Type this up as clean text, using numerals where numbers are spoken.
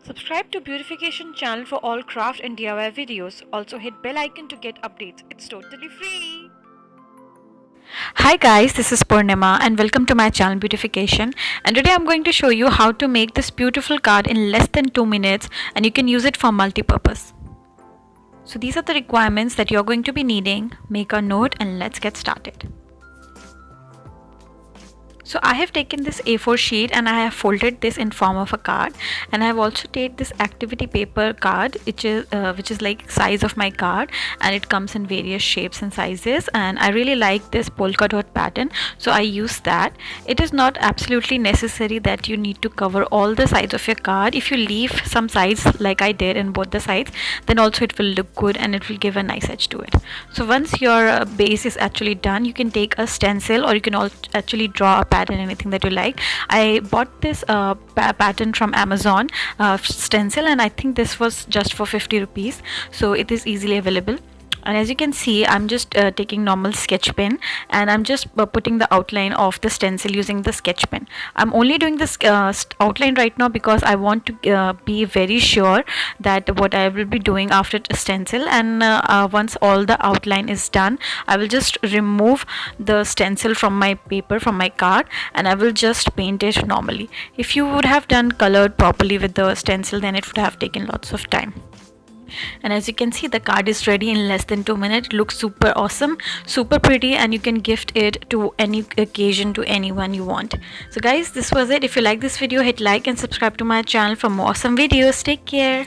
Subscribe to Beautification channel for all craft and DIY videos. Also hit bell icon to get updates. It's totally free. Hi guys, this is Purnima and welcome to my channel Beautification, and today I'm going to show you how to make this beautiful card in less than 2 minutes, and you can use it for multi-purpose. So these are the requirements that you're going to be needing. Make a note and let's get started. So I have taken this A4 sheet and I have folded this in form of a card, and I have also taken this activity paper card which is like size of my card, and it comes in various shapes and sizes, and I really like this polka dot pattern, so I use that. It is not absolutely necessary that you need to cover all the sides of your card. If you leave some sides like I did in both the sides, then also it will look good and it will give a nice edge to it. So once your base is actually done, you can take a stencil or you can actually draw a pattern, anything that you like. I bought this pattern from Amazon, stencil, and I think this was just for 50 rupees, so it is easily available. And as you can see, I'm just taking normal sketch pen and I'm just putting the outline of the stencil using the sketch pen. I'm only doing this outline right now because I want to be very sure that what I will be doing after the stencil, and once all the outline is done, I will just remove the stencil from my paper, from my card, and I will just paint it normally. If you would have done colored properly with the stencil, then it would have taken lots of time. And as you can see, the card is ready in less than 2 minutes. It looks super awesome, super pretty, and you can gift it to any occasion, to anyone you want. So guys, this was it. If you like this video, hit like and subscribe to my channel for more awesome videos. Take care.